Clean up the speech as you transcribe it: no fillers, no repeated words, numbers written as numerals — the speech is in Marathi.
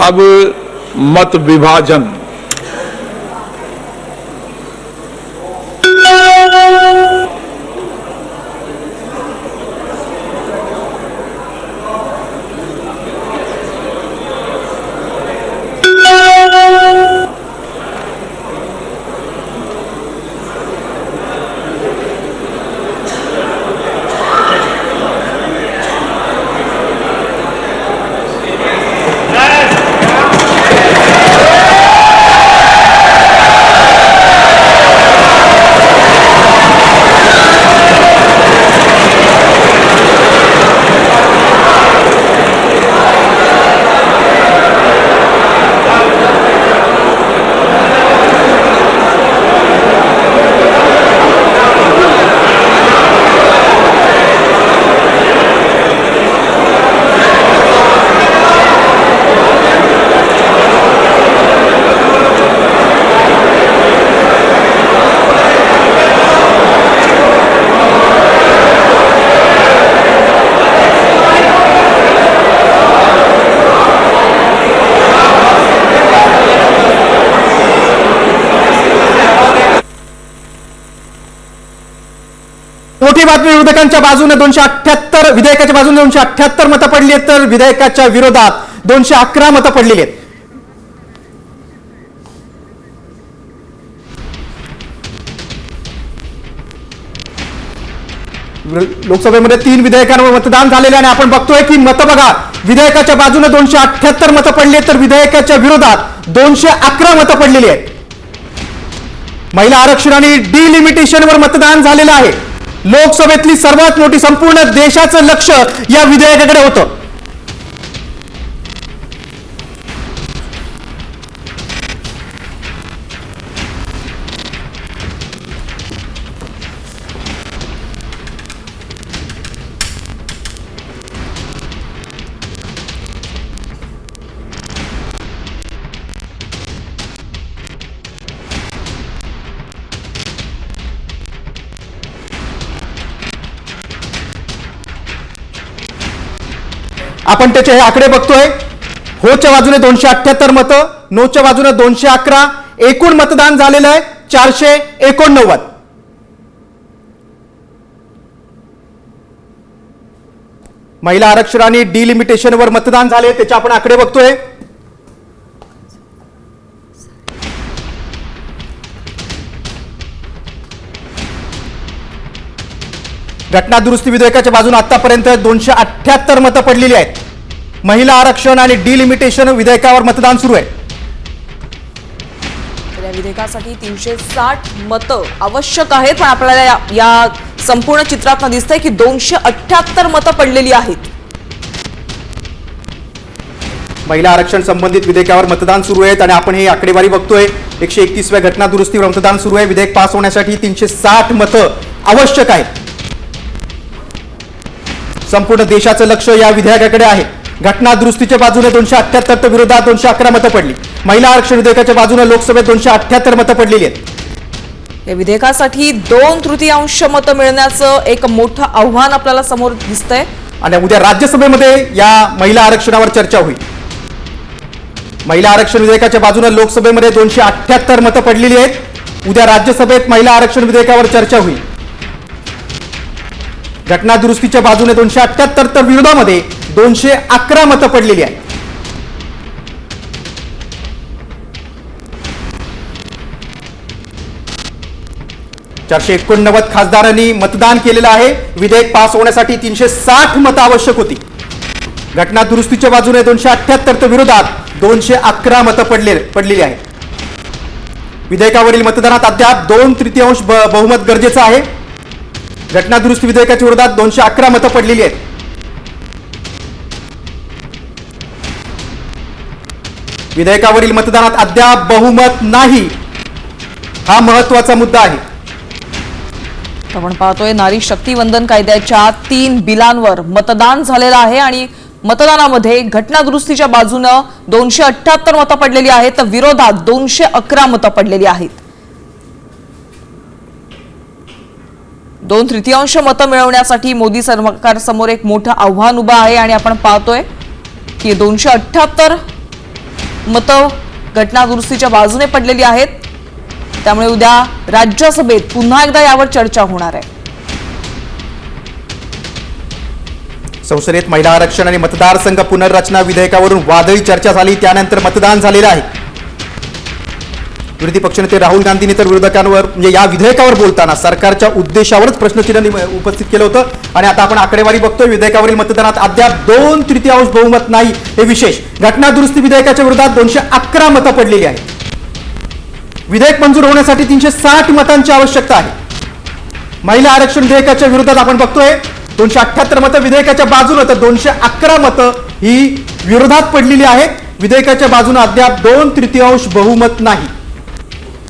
अब मत विभाजन। मोठी बातमी, विरोधकांच्या बाजूने 278, विधेयकाच्या बाजूने 278 मतं पडली आहेत, तर विधेयकाच्या विरोधात 211 मतं पडलेली आहेत. लोकसभेमध्ये 3 विधेयकांवर मतदान झालेले आणि आपण बघतोय की मतं बघा, विधेयकाच्या बाजूने 278 मतं पडली आहेत, तर विधेयकाच्या विरोधात 211 मतं पडलेली आहेत. महिला आरक्षण आणि डिलिमिटेशनवर मतदान झालेलं आहे. लोकसभेतली सर्वात मोठी, संपूर्ण देशाचं लक्ष या विधेयकाकडे होतं. आपण त्याचे हे आकडे बघतोय. होच्या बाजूने 278 मतं, नोच्या बाजूने 211, एकूण मतदान झालेलं आहे 489. महिला आरक्षण आणि डिलिमिटेशनवर मतदान झाले, त्याचे आपण आकडे बघतोय. घटना दुरुस्ती विधेयकाच्या बाजूने आतापर्यंत 278 मतं पडलेली आहेत. महिला आरक्षण आणि डिलिमिटेशन विधेयकावर मतदान सुरू आहे. या विधेयकासाठी 360 मतं आवश्यक आहेत, पण आपल्याला या संपूर्ण चित्रात दिसतंय की 278 मतं पडलेली आहेत. महिला आरक्षण संबंधित विधेयकावर मतदान सुरू आहे आणि आपण ही आकडेवारी बघतोय. 131व्या घटना दुरुस्तीवर मतदान सुरू आहे. विधेयक पास होण्यासाठी 360 मतं आवश्यक आहेत. संपूर्ण देशाचं लक्ष या विधेयकाकडे आहे. घटना दुरुस्तीच्या बाजूने 278 तर विरोधात 211 मतं पडली. महिला आरक्षण विधेयकाच्या बाजूने लोकसभेत 278 मतं पडलेली आहेत. या विधेयकासाठी 2/3 मतं मिळण्याचं एक मोठं आव्हान आपल्याला समोर दिसतंय आणि उद्या राज्यसभेमध्ये या महिला आरक्षणावर चर्चा होईल. महिला आरक्षण विधेयकाच्या बाजूने लोकसभेमध्ये 278 मतं पडलेली आहेत. उद्या राज्यसभेत महिला आरक्षण विधेयकावर चर्चा होईल. घटना दुरुस्तीच्या बाजूने 278 तर विरोधामध्ये 211 मतं पडलेली आहेत. चारशे 89 खासदारांनी मतदान केलेलं आहे. विधेयक पास होण्यासाठी 360 मतं आवश्यक होती. घटना दुरुस्तीच्या बाजूने 278 तर विरोधात 211 मतं पडलेली आहेत. विधेयकावरील मतदानात अद्याप 2/3 बहुमत गरजेचं आहे. घटना दुरुस्ती विधेयकाच्या विरोधात 211 मतं पडलेली आहेत. विधेयकावरील मतदानात अद्याप बहुमत नाही, हा महत्त्वाचा मुद्दा आहे. आपण पाहतोय नारी शक्ती वंदन कायद्याच्या 3 बिलांवर मतदान झालेलं आहे आणि मतदानामध्ये घटना दुरुस्तीच्या बाजूने 278 मतं पडलेली आहेत तर विरोधात 211 मतं पडलेली आहेत. 2/3 मतं मिळवण्यासाठी मोदी सरकार समोर एक मोठं आव्हान उभं आहे आणि आपण पाहतोय की 278 मतं घटना दुरुस्तीच्या बाजूने पडलेली आहेत. त्यामुळे उद्या राज्यसभेत पुन्हा एकदा यावर चर्चा होणार आहे. संसदेत महिला आरक्षण आणि मतदारसंघ पुनर्रचना विधेयकावरून वादळी चर्चा झाली, त्यानंतर मतदान झालेलं आहे. विरोधी पक्षनेते राहुल गांधींनी तर विरोधकांवर म्हणजे या विधेयकावर बोलताना सरकारच्या उद्देशावरच प्रश्नचिन्ह उपस्थित केलं होतं. आणि आता आपण आकडेवारी बघतोय, विधेयकावरील मतदानात अद्याप 2/3 बहुमत नाही, हे विशेष. घटना दुरुस्ती विधेयकाच्या विरोधात 211 मतं पडलेली आहेत. विधेयक मंजूर होण्यासाठी 360 मतांची आवश्यकता आहे. महिला आरक्षण विधेयकाच्या विरोधात आपण बघतोय 278 मतं विधेयकाच्या बाजूने, तर 211 मतं ही विरोधात पडलेली आहेत. विधेयकाच्या बाजूने अद्याप 2/3 बहुमत नाही.